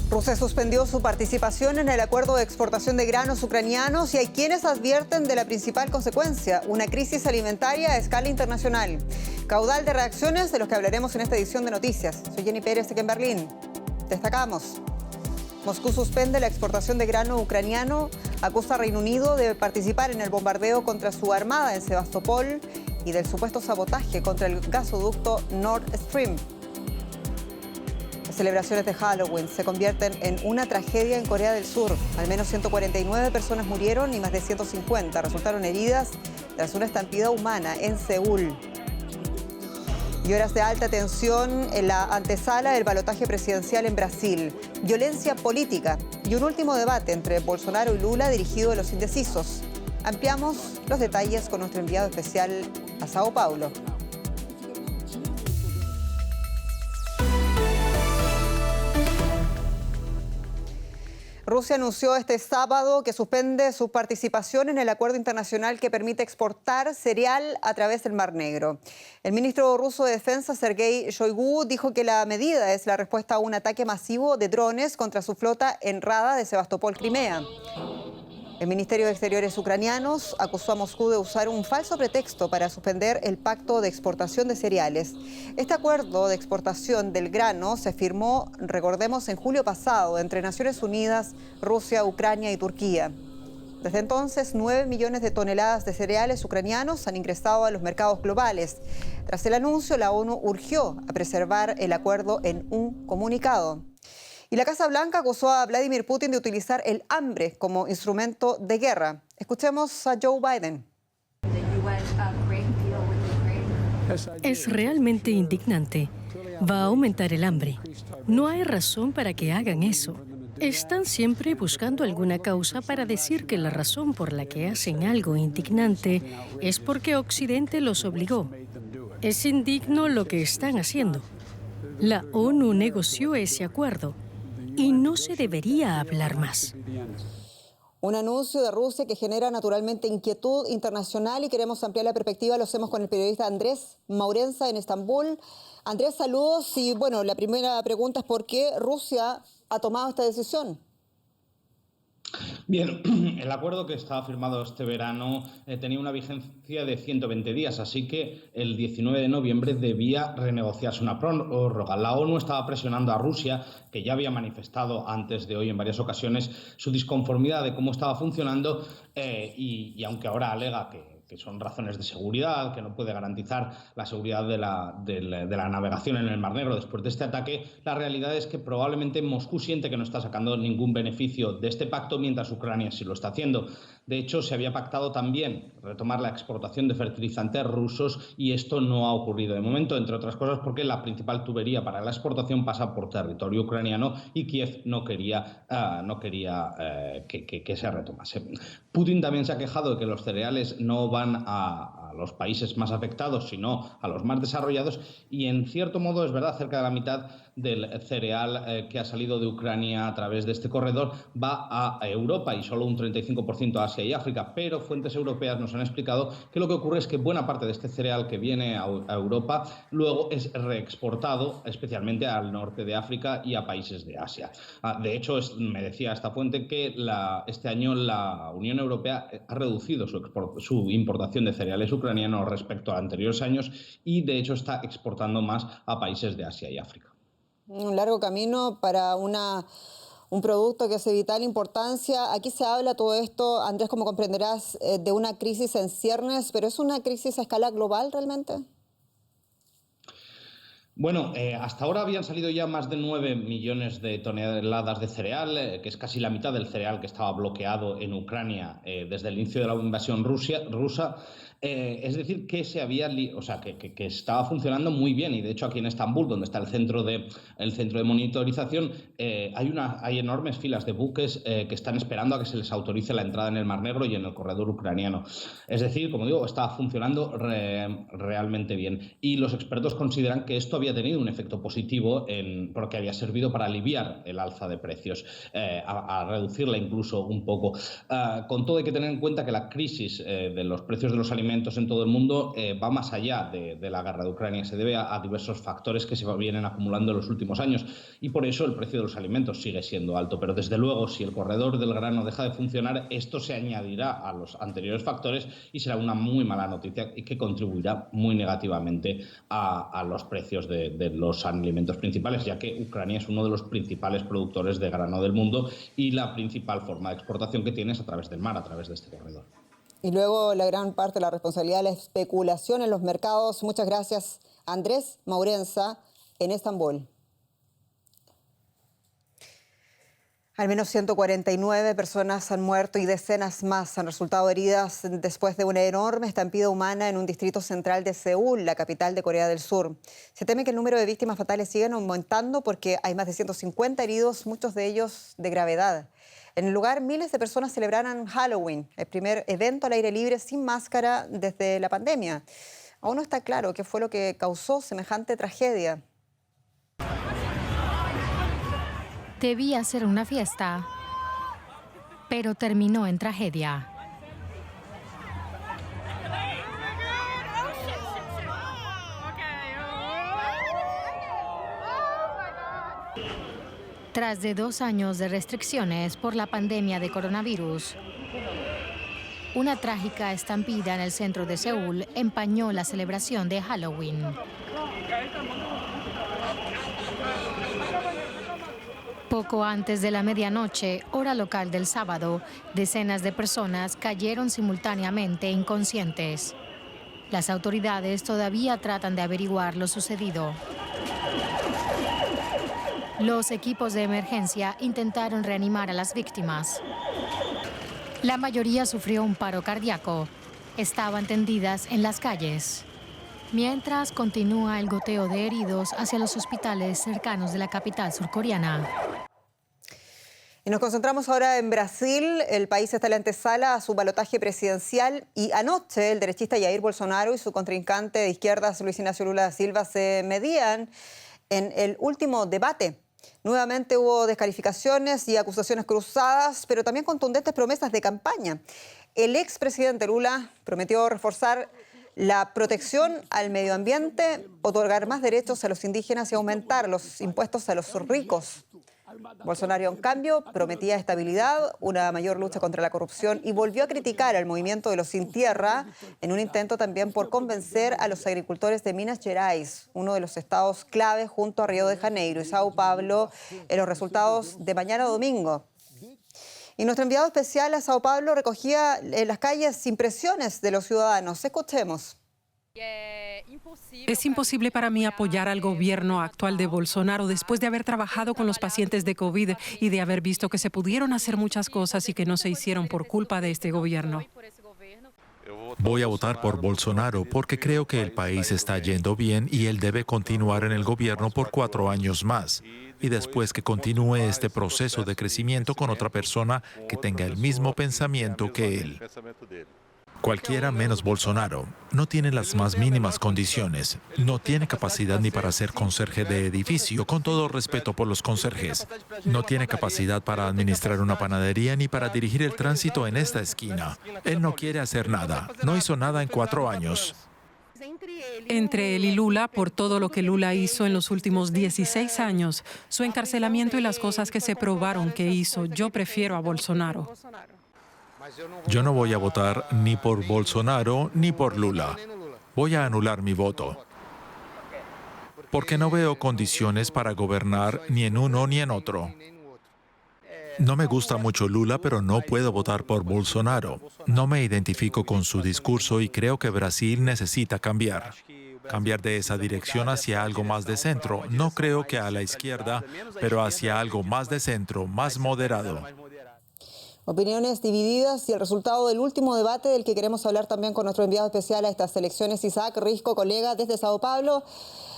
Rusia suspendió su participación en el acuerdo de exportación de granos ucranianos y hay quienes advierten de la principal consecuencia, una crisis alimentaria a escala internacional. Caudal de reacciones de los que hablaremos en esta edición de Noticias. Soy Jenny Pérez, aquí en Berlín. Destacamos. Moscú suspende la exportación de grano ucraniano, acusa a Reino Unido de participar en el bombardeo contra su armada en Sebastopol y del supuesto sabotaje contra el gasoducto Nord Stream. Las celebraciones de Halloween se convierten en una tragedia en Corea del Sur. Al menos 149 personas murieron y más de 150 resultaron heridas tras una estampida humana en Seúl. Y horas de alta tensión en la antesala del balotaje presidencial en Brasil. Violencia política y un último debate entre Bolsonaro y Lula dirigido a los indecisos. Ampliamos los detalles con nuestro enviado especial a Sao Paulo. Rusia anunció este sábado que suspende su participación en el acuerdo internacional que permite exportar cereal a través del Mar Negro. El ministro ruso de Defensa, Sergei Shoigu, dijo que la medida es la respuesta a un ataque masivo de drones contra su flota en Rada de Sebastopol, Crimea. El Ministerio de Exteriores ucranianos acusó a Moscú de usar un falso pretexto para suspender el pacto de exportación de cereales. Este acuerdo de exportación del grano se firmó, recordemos, en julio pasado entre Naciones Unidas, Rusia, Ucrania y Turquía. Desde entonces, 9 millones de toneladas de cereales ucranianos han ingresado a los mercados globales. Tras el anuncio, la ONU urgió a preservar el acuerdo en un comunicado. Y la Casa Blanca acusó a Vladimir Putin de utilizar el hambre como instrumento de guerra. Escuchemos a Joe Biden. Es realmente indignante. Va a aumentar el hambre. No hay razón para que hagan eso. Están siempre buscando alguna causa para decir que la razón por la que hacen algo indignante es porque Occidente los obligó. Es indigno lo que están haciendo. La ONU negoció ese acuerdo. Y no se debería hablar más. Un anuncio de Rusia que genera naturalmente inquietud internacional y queremos ampliar la perspectiva. Lo hacemos con el periodista Andrés Maurenza en Estambul. Andrés, saludos. Y bueno, la primera pregunta es ¿por qué Rusia ha tomado esta decisión? Bien, el acuerdo que estaba firmado este verano tenía una vigencia de 120 días, así que el 19 de noviembre debía renegociarse una prórroga. La ONU estaba presionando a Rusia, que ya había manifestado antes de hoy en varias ocasiones su disconformidad de cómo estaba funcionando y aunque ahora alega que son razones de seguridad, que no puede garantizar la seguridad de la navegación en el Mar Negro después de este ataque, la realidad es que probablemente Moscú siente que no está sacando ningún beneficio de este pacto, mientras Ucrania sí lo está haciendo. De hecho, se había pactado también retomar la exportación de fertilizantes rusos y esto no ha ocurrido de momento, entre otras cosas porque la principal tubería para la exportación pasa por territorio ucraniano y Kiev no quería que se retomase. Putin también se ha quejado de que los cereales no van a los países más afectados, sino a los más desarrollados, y en cierto modo es verdad, cerca de la mitad del cereal que ha salido de Ucrania a través de este corredor va a Europa y solo un 35% a Asia y África, pero fuentes europeas nos han explicado que lo que ocurre es que buena parte de este cereal que viene a Europa luego es reexportado especialmente al norte de África y a países de Asia. De hecho, me decía esta fuente que este año la Unión Europea ha reducido su importación de cereales ucranianos respecto a anteriores años y de hecho está exportando más a países de Asia y África. Un largo camino para un producto que es de vital importancia. Aquí se habla todo esto, Andrés, como comprenderás, de una crisis en ciernes, pero ¿es una crisis a escala global realmente? Bueno, hasta ahora habían salido ya más de 9 millones de toneladas de cereal, que es casi la mitad del cereal que estaba bloqueado en Ucrania desde el inicio de la invasión rusa. Es decir, que que estaba funcionando muy bien, y de hecho aquí en Estambul, donde está el centro de monitorización, hay enormes filas de buques que están esperando a que se les autorice la entrada en el Mar Negro y en el corredor ucraniano. Es decir, como digo, estaba funcionando realmente bien, y los expertos consideran que esto había tenido un efecto positivo porque había servido para aliviar el alza de precios, a reducirla incluso un poco. Con todo hay que tener en cuenta que la crisis de los precios de los alimentos alimentos en todo el mundo va más allá de la guerra de Ucrania. Se debe a diversos factores que se vienen acumulando en los últimos años y por eso el precio de los alimentos sigue siendo alto. Pero desde luego, si el corredor del grano deja de funcionar, esto se añadirá a los anteriores factores y será una muy mala noticia y que contribuirá muy negativamente a los precios de los alimentos principales, ya que Ucrania es uno de los principales productores de grano del mundo y la principal forma de exportación que tiene es a través del mar, a través de este corredor. Y luego la gran parte de la responsabilidad de la especulación en los mercados. Muchas gracias, Andrés Maurenza, en Estambul. Al menos 149 personas han muerto y decenas más han resultado heridas después de una enorme estampida humana en un distrito central de Seúl, la capital de Corea del Sur. Se teme que el número de víctimas fatales siga aumentando porque hay más de 150 heridos, muchos de ellos de gravedad. En el lugar, miles de personas celebraron Halloween, el primer evento al aire libre sin máscara desde la pandemia. Aún no está claro qué fue lo que causó semejante tragedia. Debía ser una fiesta, pero terminó en tragedia. Tras de 2 años de restricciones por la pandemia de coronavirus, una trágica estampida en el centro de Seúl empañó la celebración de Halloween. Poco antes de la medianoche, hora local del sábado, decenas de personas cayeron simultáneamente inconscientes. Las autoridades todavía tratan de averiguar lo sucedido. Los equipos de emergencia intentaron reanimar a las víctimas. La mayoría sufrió un paro cardíaco. Estaban tendidas en las calles. Mientras continúa el goteo de heridos hacia los hospitales cercanos de la capital surcoreana. Y nos concentramos ahora en Brasil. El país está en la antesala a su balotaje presidencial y anoche el derechista Jair Bolsonaro y su contrincante de izquierdas Luis Ignacio Lula da Silva se medían en el último debate. Nuevamente hubo descalificaciones y acusaciones cruzadas, pero también contundentes promesas de campaña. El expresidente Lula prometió reforzar la protección al medio ambiente, otorgar más derechos a los indígenas y aumentar los impuestos a los ricos. Bolsonaro, en cambio, prometía estabilidad, una mayor lucha contra la corrupción y volvió a criticar al movimiento de los sin tierra en un intento también por convencer a los agricultores de Minas Gerais, uno de los estados clave junto a Río de Janeiro y Sao Paulo, en los resultados de mañana domingo. Y nuestro enviado especial a Sao Paulo recogía en las calles impresiones de los ciudadanos. Escuchemos. Es imposible para mí apoyar al gobierno actual de Bolsonaro después de haber trabajado con los pacientes de COVID y de haber visto que se pudieron hacer muchas cosas y que no se hicieron por culpa de este gobierno. Voy a votar por Bolsonaro porque creo que el país está yendo bien y él debe continuar en el gobierno por 4 años más. Y después que continúe este proceso de crecimiento con otra persona que tenga el mismo pensamiento que él. Cualquiera menos Bolsonaro no tiene las más mínimas condiciones, no tiene capacidad ni para ser conserje de edificio, con todo respeto por los conserjes. No tiene capacidad para administrar una panadería ni para dirigir el tránsito en esta esquina. Él no quiere hacer nada, no hizo nada en 4 años. Entre él y Lula, por todo lo que Lula hizo en los últimos 16 años, su encarcelamiento y las cosas que se probaron que hizo, yo prefiero a Bolsonaro. Yo no voy a votar ni por Bolsonaro ni por Lula. Voy a anular mi voto. Porque no veo condiciones para gobernar ni en uno ni en otro. No me gusta mucho Lula, pero no puedo votar por Bolsonaro. No me identifico con su discurso y creo que Brasil necesita cambiar. Cambiar de esa dirección hacia algo más de centro. No creo que a la izquierda, pero hacia algo más de centro, más moderado. Opiniones divididas y el resultado del último debate del que queremos hablar también con nuestro enviado especial a estas elecciones, Isaac Risco, colega desde Sao Paulo.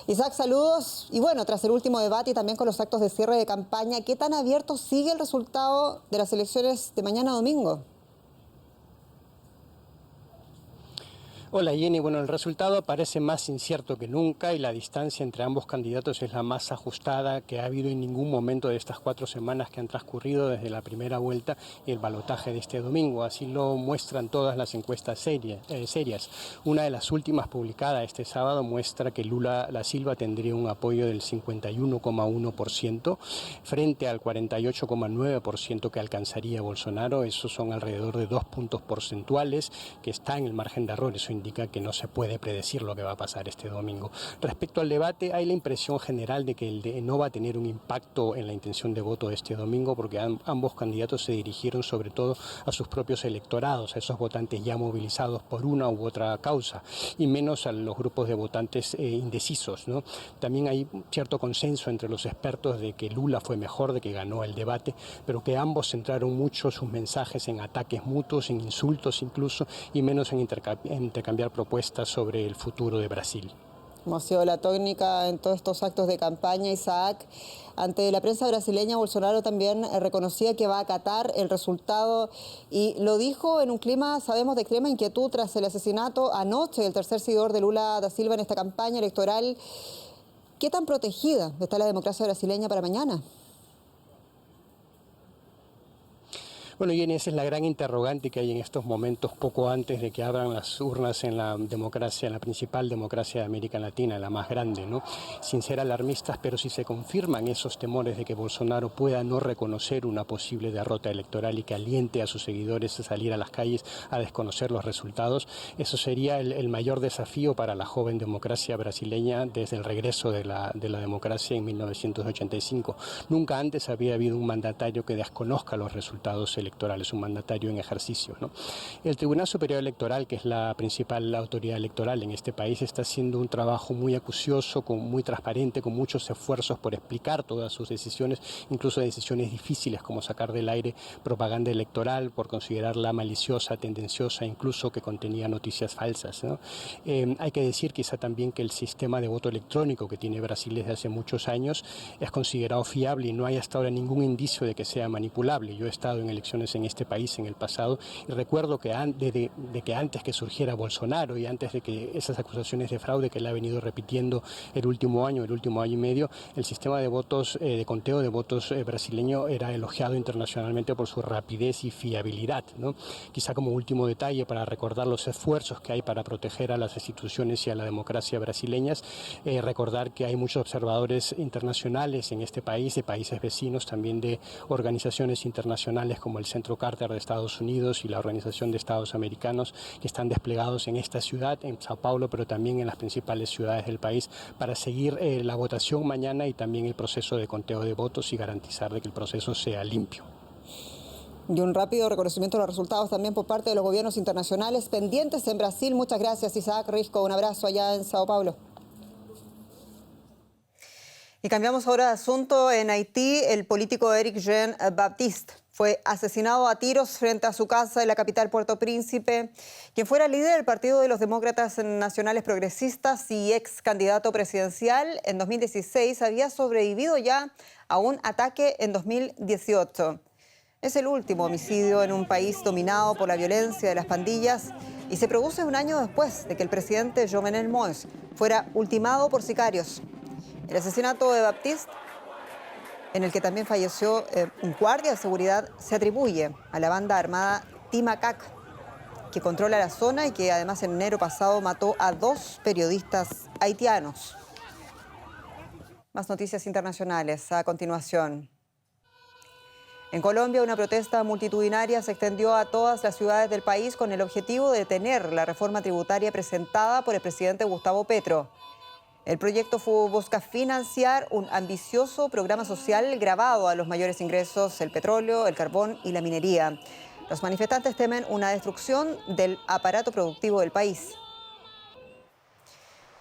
Isaac, saludos. Y bueno, tras el último debate y también con los actos de cierre de campaña, ¿qué tan abierto sigue el resultado de las elecciones de mañana domingo? Hola Jenny, bueno, el resultado parece más incierto que nunca y la distancia entre ambos candidatos es la más ajustada que ha habido en ningún momento de estas 4 semanas que han transcurrido desde la primera vuelta y el balotaje de este domingo. Así lo muestran todas las encuestas serias. Una de las últimas publicada este sábado muestra que Lula da Silva tendría un apoyo del 51,1% frente al 48,9% que alcanzaría Bolsonaro. Esos son alrededor de 2 puntos porcentuales que está en el margen de error. Eso indica que no se puede predecir lo que va a pasar este domingo. Respecto al debate, hay la impresión general de que no va a tener un impacto en la intención de voto de este domingo porque ambos candidatos se dirigieron sobre todo a sus propios electorados, a esos votantes ya movilizados por una u otra causa y menos a los grupos de votantes indecisos, ¿no? También hay cierto consenso entre los expertos de que Lula fue mejor, de que ganó el debate, pero que ambos centraron mucho sus mensajes en ataques mutuos, en insultos incluso, y menos en intercambiar propuestas sobre el futuro de Brasil. Como ha sido la tónica en todos estos actos de campaña, Isaac, ante la prensa brasileña, Bolsonaro también reconocía que va a acatar el resultado y lo dijo en un clima, sabemos, de extrema inquietud tras el asesinato anoche del tercer seguidor de Lula da Silva en esta campaña electoral. ¿Qué tan protegida está la democracia brasileña para mañana? Bueno, y esa es la gran interrogante que hay en estos momentos, poco antes de que abran las urnas en la democracia, en la principal democracia de América Latina, la más grande, ¿no? Sin ser alarmistas, pero si se confirman esos temores de que Bolsonaro pueda no reconocer una posible derrota electoral y que aliente a sus seguidores a salir a las calles a desconocer los resultados, eso sería el mayor desafío para la joven democracia brasileña desde el regreso de la democracia en 1985. Nunca antes había habido un mandatario que desconozca los resultados electorales, un mandatario en ejercicio, ¿no? El Tribunal Superior Electoral, que es la principal autoridad electoral en este país, está haciendo un trabajo muy acucioso, muy transparente, con muchos esfuerzos por explicar todas sus decisiones, incluso decisiones difíciles como sacar del aire propaganda electoral por considerarla maliciosa, tendenciosa, incluso que contenía noticias falsas, ¿no? Hay que decir quizá también que el sistema de voto electrónico que tiene Brasil desde hace muchos años es considerado fiable y no hay hasta ahora ningún indicio de que sea manipulable. Yo he estado en elecciones en este país en el pasado y recuerdo que antes que surgiera Bolsonaro y antes de que esas acusaciones de fraude que él ha venido repitiendo el último año y medio, el sistema de votos, de conteo de votos brasileño era elogiado internacionalmente por su rapidez y fiabilidad, ¿no? Quizá como último detalle para recordar los esfuerzos que hay para proteger a las instituciones y a la democracia brasileñas, recordar que hay muchos observadores internacionales en este país, de países vecinos, también de organizaciones internacionales como el Centro Carter de Estados Unidos y la Organización de Estados Americanos, que están desplegados en esta ciudad, en Sao Paulo, pero también en las principales ciudades del país, para seguir la votación mañana y también el proceso de conteo de votos y garantizar de que el proceso sea limpio. Y un rápido reconocimiento de los resultados también por parte de los gobiernos internacionales pendientes en Brasil. Muchas gracias, Isaac Risco. Un abrazo allá en Sao Paulo. Y cambiamos ahora de asunto. En Haití, el político Éric Jean-Baptiste fue asesinado a tiros frente a su casa en la capital Puerto Príncipe. Quien fuera líder del Partido de los Demócratas Nacionales Progresistas y ex candidato presidencial en 2016 había sobrevivido ya a un ataque en 2018. Es el último homicidio en un país dominado por la violencia de las pandillas y se produce un año después de que el presidente Jovenel Moïse fuera ultimado por sicarios. El asesinato de Baptiste, en el que también falleció un guardia de seguridad, se atribuye a la banda armada Timacac, que controla la zona y que además en enero pasado mató a 2 periodistas haitianos. Más noticias internacionales a continuación. En Colombia, una protesta multitudinaria se extendió a todas las ciudades del país con el objetivo de detener la reforma tributaria presentada por el presidente Gustavo Petro. El proyecto busca financiar un ambicioso programa social grabado a los mayores ingresos, el petróleo, el carbón y la minería. Los manifestantes temen una destrucción del aparato productivo del país.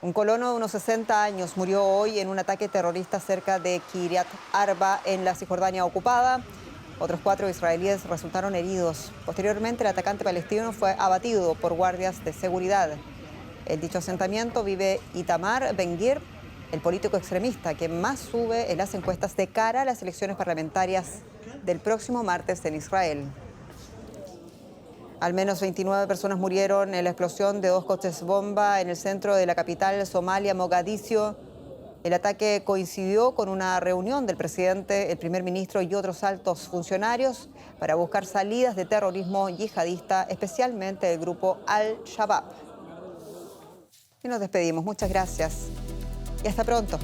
Un colono de unos 60 años murió hoy en un ataque terrorista cerca de Kiryat Arba, en la Cisjordania ocupada. Otros 4 israelíes resultaron heridos. Posteriormente, el atacante palestino fue abatido por guardias de seguridad. En dicho asentamiento vive Itamar Ben-Gvir, el político extremista que más sube en las encuestas de cara a las elecciones parlamentarias del próximo martes en Israel. Al menos 29 personas murieron en la explosión de 2 coches bomba en el centro de la capital somalia, Mogadiscio. El ataque coincidió con una reunión del presidente, el primer ministro y otros altos funcionarios para buscar salidas de terrorismo yihadista, especialmente del grupo Al-Shabaab. Y nos despedimos. Muchas gracias y hasta pronto.